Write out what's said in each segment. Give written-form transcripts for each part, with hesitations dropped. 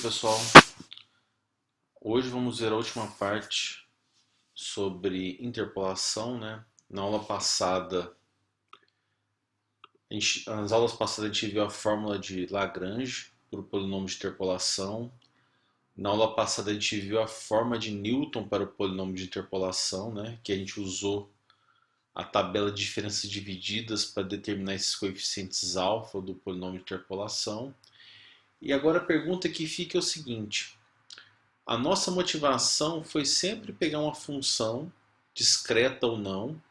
pessoal, hoje vamos ver a última parte sobre interpolação, né? Na aula passada, nas aulas passadas a gente viu a fórmula de Lagrange para o polinômio de interpolação. Na aula passada a gente viu a forma de Newton para o polinômio de interpolação, né? Que a gente usou a tabela de diferenças divididas para determinar esses coeficientes alfa do polinômio de interpolação. E agora a pergunta que fica é o seguinte: a nossa motivação foi sempre pegar uma função, discreta ou não,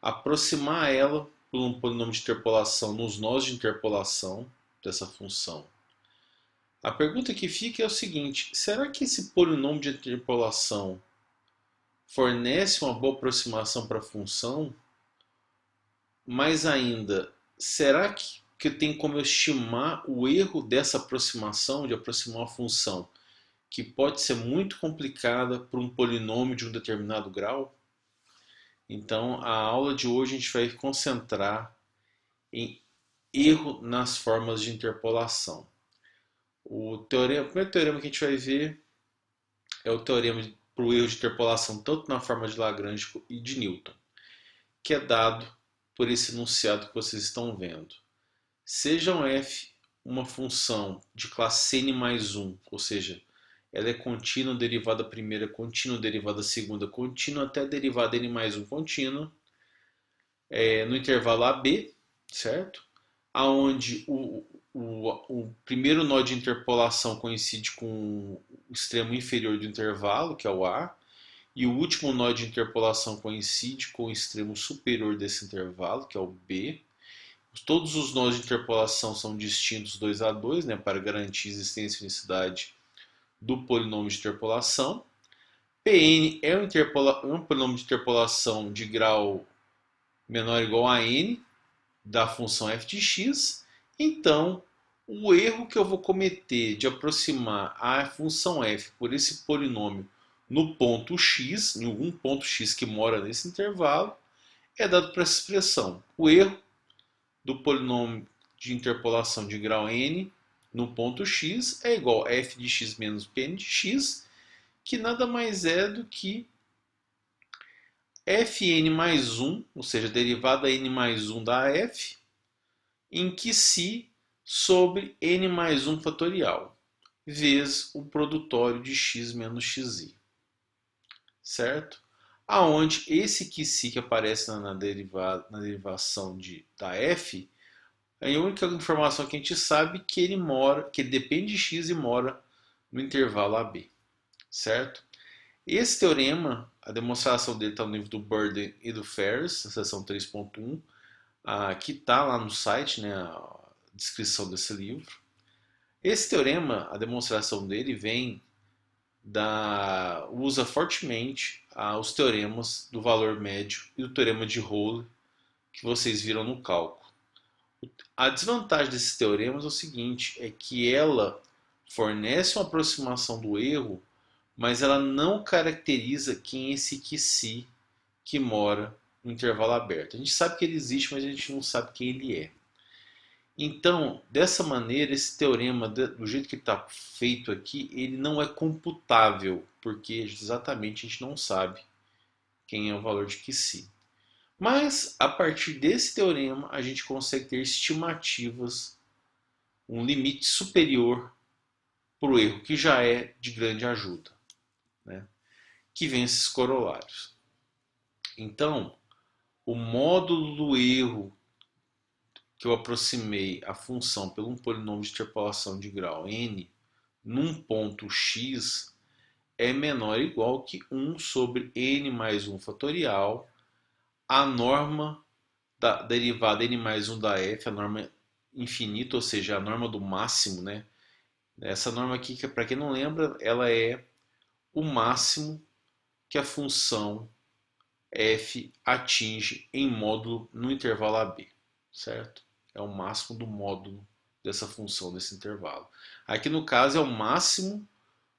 aproximar ela por um polinômio de interpolação nos nós de interpolação dessa função. A pergunta que fica é o seguinte: será que esse polinômio de interpolação fornece uma boa aproximação para a função? Mais ainda, será que tem como eu estimar o erro dessa aproximação, de aproximar uma função que pode ser muito complicada para um polinômio de um determinado grau? Então, a aula de hoje a gente vai concentrar em erro nas formas de interpolação. O primeiro teorema que a gente vai ver é o teorema para o erro de interpolação tanto na forma de Lagrange e de Newton, que é dado por esse enunciado que vocês estão vendo. Sejam f uma função de classe n mais 1, ou seja, ela é contínua, derivada primeira contínua, derivada segunda contínua, até a derivada n mais 1 contínua, no intervalo AB, certo? Onde o primeiro nó de interpolação coincide com o extremo inferior do intervalo, que é o A, e o último nó de interpolação coincide com o extremo superior desse intervalo, que é o B. Todos os nós de interpolação são distintos 2 a 2, né, para garantir a existência e unicidade do polinômio de interpolação. Pn é um polinômio de interpolação de grau menor ou igual a n da função f de x. Então, o erro que eu vou cometer de aproximar a função f por esse polinômio no ponto x, em algum ponto x que mora nesse intervalo, é dado por essa expressão. O erro do polinômio de interpolação de grau n no ponto x é igual a f de x menos pn de x, que nada mais é do que fn mais 1, ou seja, derivada n mais 1 da f, em que si sobre n mais 1 fatorial, vezes o produtório de x menos xi. Certo? Aonde esse que si que aparece na derivação da f, a única informação que a gente sabe é que ele depende de x e mora no intervalo AB. Certo? Esse teorema, a demonstração dele está no livro do Burden e do Ferris, na seção 3.1, que está lá no site, né, a descrição desse livro. Esse teorema, a demonstração dele usa fortemente os teoremas do valor médio e do teorema de Rolle que vocês viram no cálculo. A desvantagem desses teoremas é o seguinte, é que ela fornece uma aproximação do erro, mas ela não caracteriza quem é esse que si que mora no intervalo aberto. A gente sabe que ele existe, mas a gente não sabe quem ele é. Então, dessa maneira, esse teorema, do jeito que está feito aqui, ele não é computável, porque exatamente a gente não sabe quem é o valor de si. Mas, a partir desse teorema, a gente consegue ter estimativas, um limite superior para o erro, que já é de grande ajuda, né? Que vem esses corolários. Então, o módulo do erro que eu aproximei a função por um polinômio de interpolação de grau n num ponto x é menor ou igual que 1 sobre n mais 1 fatorial, a norma da derivada n mais 1 da f, a norma infinita, ou seja, a norma do máximo, né? Essa norma aqui, que para quem não lembra, ela é o máximo que a função f atinge em módulo no intervalo AB, certo? É o máximo do módulo dessa função nesse intervalo. Aqui no caso é o máximo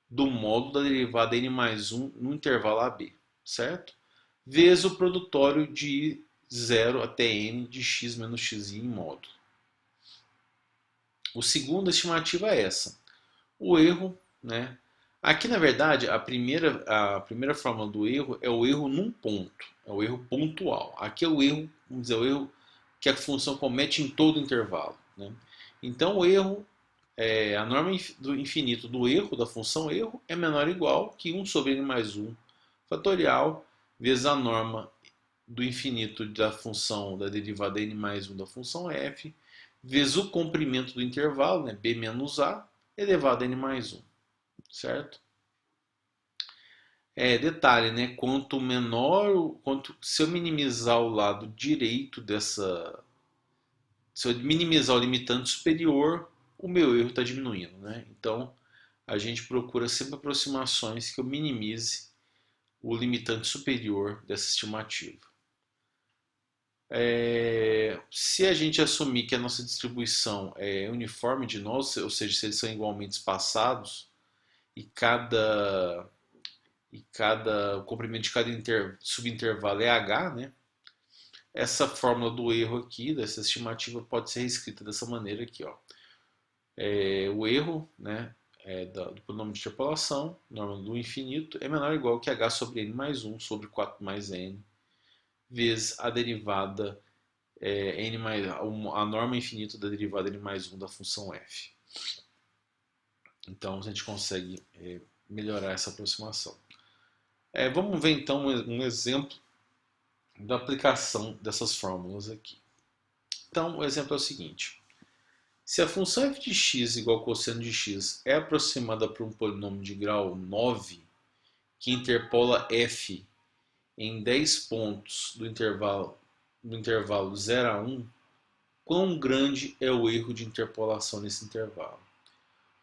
do módulo da derivada n mais 1 no intervalo AB, certo? Vezes o produtório de 0 até n de x menos xi em módulo. A segunda estimativa é essa. O erro, né? Aqui, na verdade, a primeira fórmula do erro é o erro num ponto, é o erro pontual. Aqui é o erro, vamos dizer, o erro que a função comete em todo o intervalo, né? Então, o erro, a norma do infinito do erro, da função erro, é menor ou igual que 1 sobre n mais 1 fatorial vezes a norma do infinito da função da derivada n mais 1 da função f, vezes o comprimento do intervalo, né, b menos a, elevado a n mais 1, certo? Detalhe, né? Quanto menor, se eu minimizar o lado direito se eu minimizar o limitante superior, o meu erro está diminuindo, né? Então, a gente procura sempre aproximações que eu minimize o limitante superior dessa estimativa. Se a gente assumir que a nossa distribuição é uniforme de nós, ou seja, se eles são igualmente espaçados e o comprimento de cada subintervalo é h, né? Essa fórmula do erro aqui, dessa estimativa, pode ser reescrita dessa maneira aqui, ó. O erro, né, do polinômio de interpolação, norma do infinito, é menor ou igual que h sobre n mais 1 sobre 4 mais n, vezes a derivada a norma infinita da derivada n mais 1 da função f. Então a gente consegue melhorar essa aproximação. Vamos ver então um exemplo da aplicação dessas fórmulas aqui. Então o exemplo é o seguinte: se a função f de x igual ao cosseno de x é aproximada por um polinômio de grau 9 que interpola f em 10 pontos do intervalo 0 a 1, quão grande é o erro de interpolação nesse intervalo?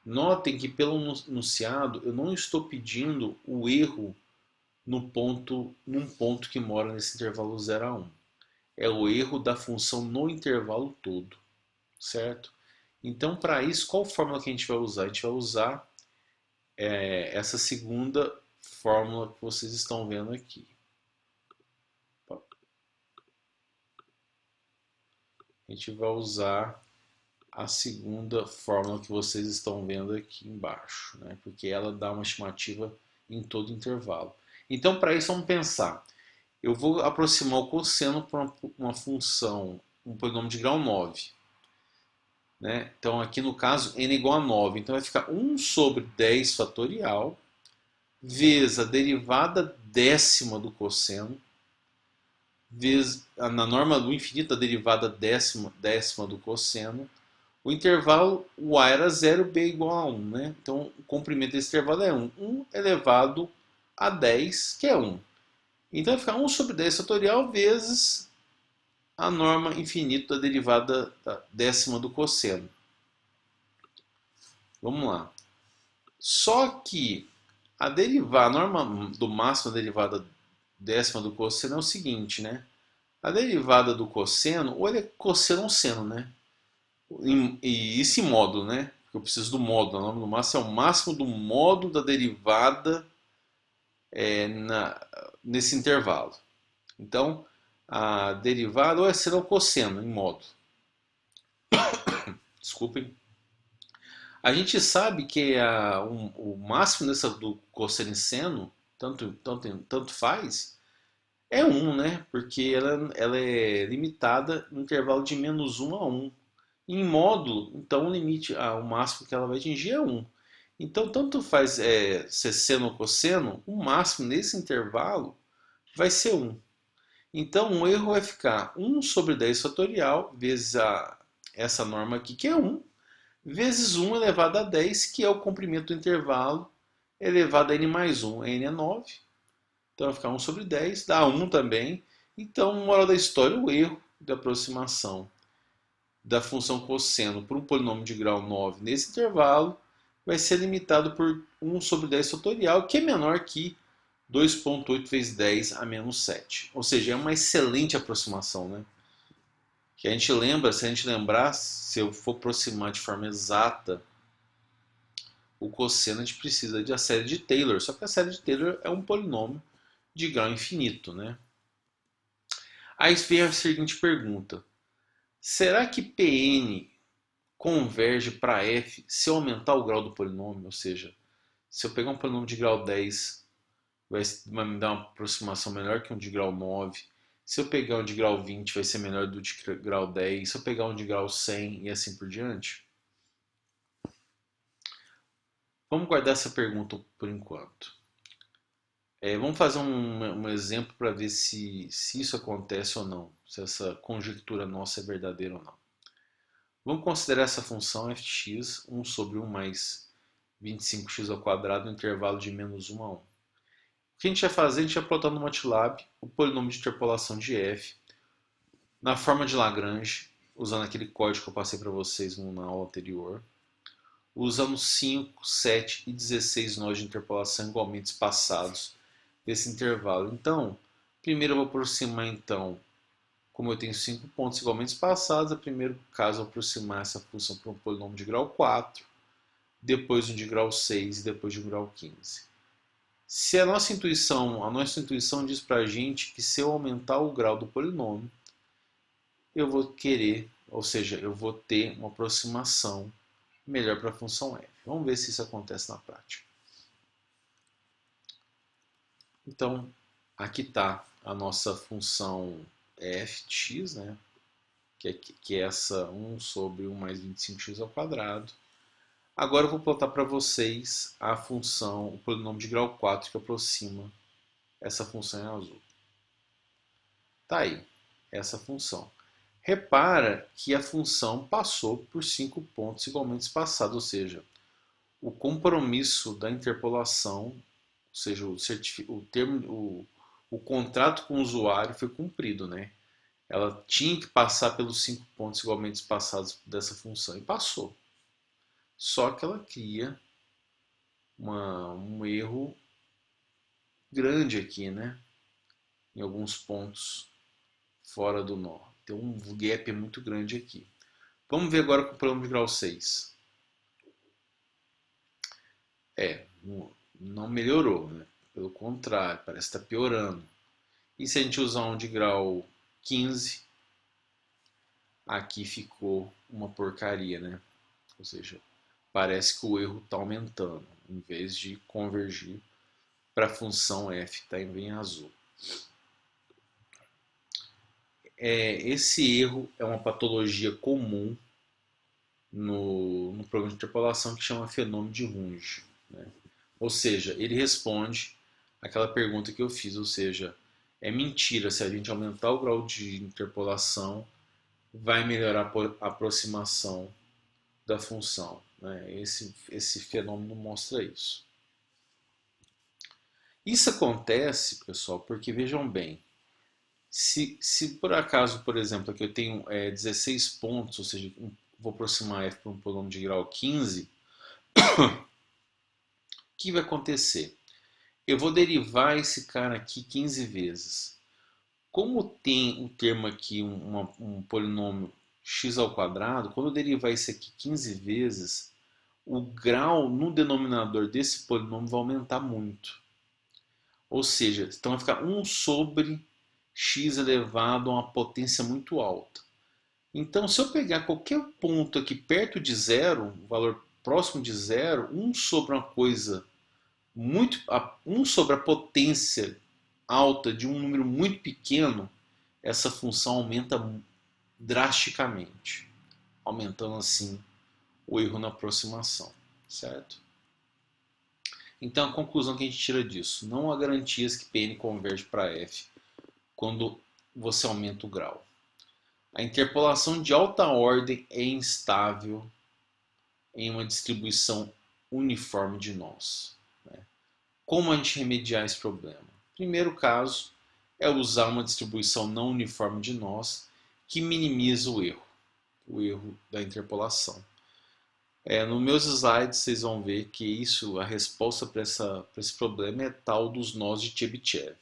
Notem que pelo enunciado eu não estou pedindo o erro num ponto que mora nesse intervalo 0 a 1. É o erro da função no intervalo todo, certo? Então, para isso, qual fórmula que a gente vai usar? A gente vai usar essa segunda fórmula que vocês estão vendo aqui. A gente vai usar a segunda fórmula que vocês estão vendo aqui embaixo, né? Porque ela dá uma estimativa em todo o intervalo. Então, para isso, vamos pensar. Eu vou aproximar o cosseno para uma função, um polinômio de grau 9. Né? Então, aqui no caso, n igual a 9. Então, vai ficar 1 sobre 10 fatorial vezes a derivada décima do cosseno vezes, na norma do infinito, a derivada décima do cosseno. O intervalo, o A era 0, B igual a 1. Né? Então, o comprimento desse intervalo é 1. 1 elevado a 10, que é 1. Então, vai ficar 1 sobre 10 fatorial vezes a norma infinita da derivada décima do cosseno. Vamos lá. Só que a norma do máximo da derivada décima do cosseno é o seguinte, né? A derivada do cosseno, ou ele é cosseno ou seno, né? E esse módulo, né? Eu preciso do módulo. O nome do máximo é o máximo do módulo da derivada nesse intervalo. Então, a derivada ou é seno ou cosseno em módulo. Desculpem. A gente sabe que o máximo do cosseno e seno, tanto faz, é 1, né? Porque ela é limitada no intervalo de menos 1 a 1. Em módulo, então o limite, o máximo que ela vai atingir é 1. Então, tanto faz ser seno ou cosseno, o máximo nesse intervalo vai ser 1. Então, o erro vai ficar 1 sobre 10 fatorial vezes essa norma aqui, que é 1, vezes 1 elevado a 10, que é o comprimento do intervalo, elevado a n mais 1. N é 9. Então, vai ficar 1 sobre 10, dá 1 também. Então, moral da história, o erro de aproximação da função cosseno por um polinômio de grau 9 nesse intervalo vai ser limitado por 1 sobre 10 fatorial, que é menor que 2,8 vezes 10 a menos 7. Ou seja, é uma excelente aproximação, né? Que a gente lembra, se a gente lembrar, se eu for aproximar de forma exata o cosseno, a gente precisa da série de Taylor. Só que a série de Taylor é um polinômio de grau infinito, né? Aí vem a seguinte pergunta: será que Pn converge para f se eu aumentar o grau do polinômio, ou seja, se eu pegar um polinômio de grau 10, vai me dar uma aproximação melhor que um de grau 9. Se eu pegar um de grau 20, vai ser melhor do de grau 10. Se eu pegar um de grau 100 e assim por diante. Vamos guardar essa pergunta por enquanto. Vamos fazer um exemplo para ver se isso acontece ou não, se essa conjectura nossa é verdadeira ou não. Vamos considerar essa função f de x 1 sobre 1 mais 25x ao quadrado no intervalo de menos 1 a 1. O que a gente vai fazer? A gente vai plotar no MATLAB o polinômio de interpolação de f na forma de Lagrange, usando aquele código que eu passei para vocês na aula anterior, usando 5, 7 e 16 nós de interpolação igualmente espaçados desse intervalo. Então, primeiro eu vou aproximar, então, como eu tenho 5 pontos igualmente espaçados, no primeiro caso eu vou aproximar essa função para um polinômio de grau 4, depois um de grau 6 e depois de um grau 15. Se a nossa intuição diz para a gente que se eu aumentar o grau do polinômio, eu vou querer, ou seja, eu vou ter uma aproximação melhor para a função f. Vamos ver se isso acontece na prática. Então, aqui está a nossa função f de x, né? que é essa 1 sobre 1 mais 25x ao quadrado. Agora eu vou plotar para vocês a função, o polinômio de grau 4 que aproxima essa função em azul. Tá aí, essa função. Repara que a função passou por 5 pontos igualmente espaçados, ou seja, o compromisso da interpolação, ou seja, o contrato com o usuário foi cumprido, né? Ela tinha que passar pelos 5 pontos igualmente espaçados dessa função, e passou. Só que ela cria um erro grande aqui, né? Em alguns pontos fora do nó. Tem um gap muito grande aqui. Vamos ver agora com o polinômio de grau 6. Não melhorou, né? Pelo contrário, parece estar piorando. E se a gente usar um de grau 15, aqui ficou uma porcaria, né? Ou seja, parece que o erro está aumentando, em vez de convergir para a função f que está em azul. Esse erro é uma patologia comum no programa de interpolação que chama fenômeno de Runge, né? Ou seja, ele responde aquela pergunta que eu fiz, ou seja, é mentira se a gente aumentar o grau de interpolação vai melhorar a aproximação da função, né? Esse fenômeno mostra isso. Isso acontece, pessoal, porque vejam bem, se por acaso, por exemplo, aqui eu tenho 16 pontos, ou seja, vou aproximar f para um polinômio de grau 15, o que vai acontecer? Eu vou derivar esse cara aqui 15 vezes. Como tem o termo aqui, um polinômio x ao quadrado, quando eu derivar isso aqui 15 vezes, o grau no denominador desse polinômio vai aumentar muito. Ou seja, então vai ficar 1 sobre x elevado a uma potência muito alta. Então, se eu pegar qualquer ponto aqui perto de zero, um valor próximo de zero, 1 sobre uma coisa 1 sobre a potência alta de um número muito pequeno, essa função aumenta drasticamente, aumentando assim o erro na aproximação, certo? Então a conclusão que a gente tira disso, não há garantias que Pn converge para f quando você aumenta o grau. A interpolação de alta ordem é instável em uma distribuição uniforme de nós. Como a gente remediar esse problema? Primeiro caso é usar uma distribuição não uniforme de nós que minimiza o erro da interpolação. Nos meus slides vocês vão ver que a resposta para esse problema é tal dos nós de Chebyshev.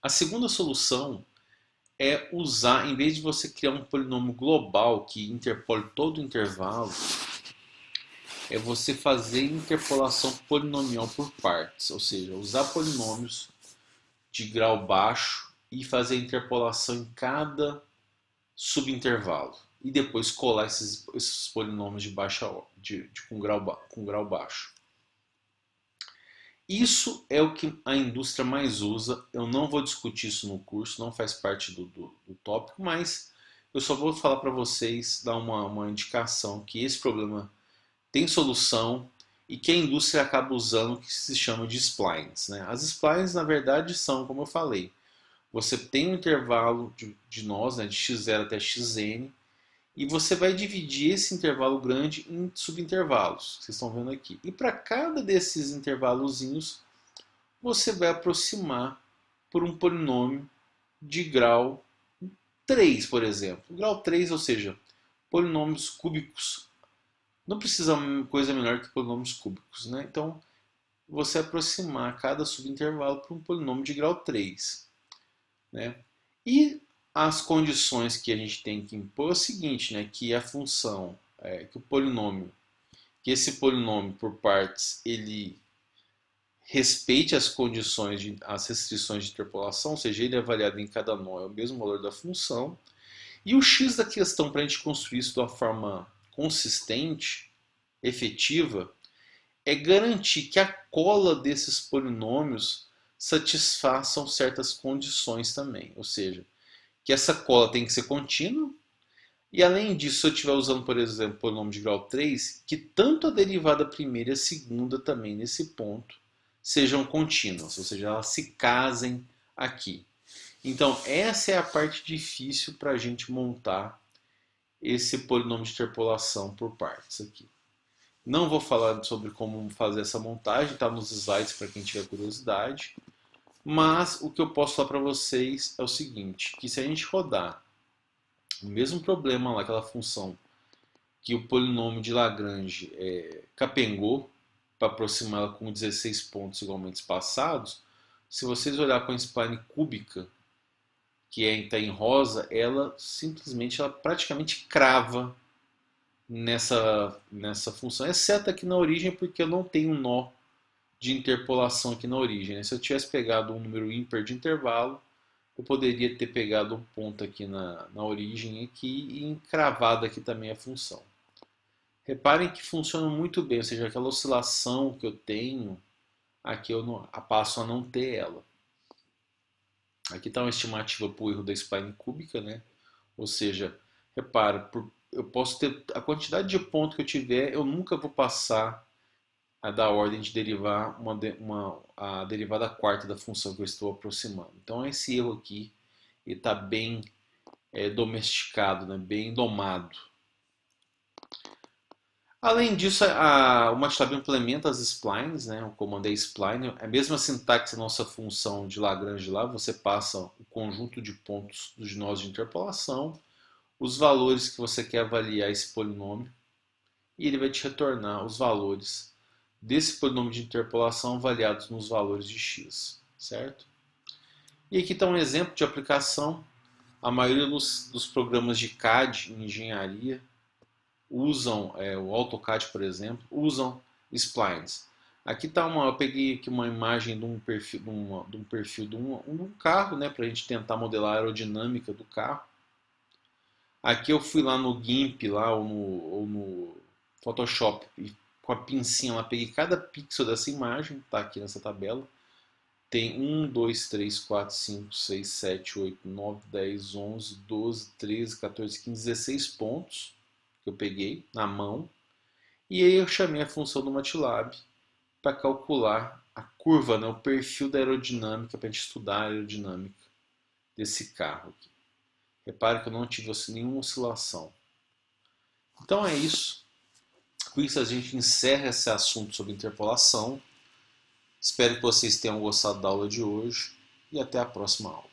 A segunda solução é usar, em vez de você criar um polinômio global que interpole todo o intervalo, é você fazer interpolação polinomial por partes, ou seja, usar polinômios de grau baixo e fazer interpolação em cada subintervalo. e depois colar esses polinômios com grau baixo. Isso é o que a indústria mais usa. Eu não vou discutir isso no curso, não faz parte do tópico, mas eu só vou falar para vocês, dar uma indicação que esse problema tem solução e que a indústria acaba usando o que se chama de splines, né? As splines, na verdade, são, como eu falei, você tem um intervalo de nós, né, de x0 até xn, e você vai dividir esse intervalo grande em subintervalos, que vocês estão vendo aqui. E para cada desses intervalozinhos, você vai aproximar por um polinômio de grau 3, por exemplo. Grau 3, ou seja, polinômios cúbicos. Não precisa coisa menor que polinômios cúbicos, né? Então, você aproximar cada subintervalo por um polinômio de grau 3. Né? E as condições que a gente tem que impor é o seguinte, né? Que a função, que o polinômio, que esse polinômio por partes, ele respeite as condições, as restrições de interpolação, ou seja, ele é avaliado em cada nó, é o mesmo valor da função. E o x da questão, para a gente construir isso de uma forma consistente, efetiva, é garantir que a cola desses polinômios satisfaçam certas condições também. Ou seja, que essa cola tem que ser contínua. E além disso, se eu estiver usando, por exemplo, o polinômio de grau 3, que tanto a derivada primeira e a segunda também nesse ponto sejam contínuas, ou seja, elas se casem aqui. Então, essa é a parte difícil para a gente montar esse polinômio de interpolação por partes aqui. Não vou falar sobre como fazer essa montagem, está nos slides para quem tiver curiosidade. Mas o que eu posso falar para vocês é o seguinte, que se a gente rodar o mesmo problema lá, aquela função que o polinômio de Lagrange capengou para aproximá-la com 16 pontos igualmente espaçados, se vocês olhar com a spline cúbica, que está em rosa, ela praticamente crava nessa função, exceto aqui na origem, porque eu não tenho um nó de interpolação aqui na origem. Né? Se eu tivesse pegado um número ímpar de intervalo, eu poderia ter pegado um ponto aqui na origem aqui e encravado aqui também a função. Reparem que funciona muito bem, ou seja, aquela oscilação que eu tenho, aqui eu passo a não ter ela. Aqui está uma estimativa para o erro da spline cúbica, né? Ou seja, repara, eu posso ter a quantidade de ponto que eu tiver, eu nunca vou passar a da ordem de derivar a derivada quarta da função que eu estou aproximando. Então esse erro aqui está bem domesticado, né? Bem domado. Além disso, o MATLAB implementa as splines, né? O comando é spline, é a mesma sintaxe da nossa função de Lagrange lá, você passa o conjunto de pontos dos nós de interpolação, os valores que você quer avaliar esse polinômio, e ele vai te retornar os valores desse polinômio de interpolação avaliados nos valores de x, certo? E aqui está um exemplo de aplicação. A maioria dos programas de CAD em engenharia usam, o AutoCAD, por exemplo, usam splines. Aqui está eu peguei aqui uma imagem de um perfil de um carro, né, para a gente tentar modelar a aerodinâmica do carro. Aqui eu fui lá no GIMP lá, ou no Photoshop e com a pincinha lá peguei cada pixel dessa imagem, está aqui nessa tabela. Tem 1, 2, 3, 4, 5, 6, 7, 8, 9, 10, 11, 12, 13, 14, 15, 16 pontos que eu peguei na mão. E aí eu chamei a função do MATLAB para calcular a curva, né, o perfil da aerodinâmica, para a gente estudar a aerodinâmica desse carro aqui. Repare que eu não tive nenhuma oscilação. Então é isso. Com isso a gente encerra esse assunto sobre interpolação. Espero que vocês tenham gostado da aula de hoje e até a próxima aula.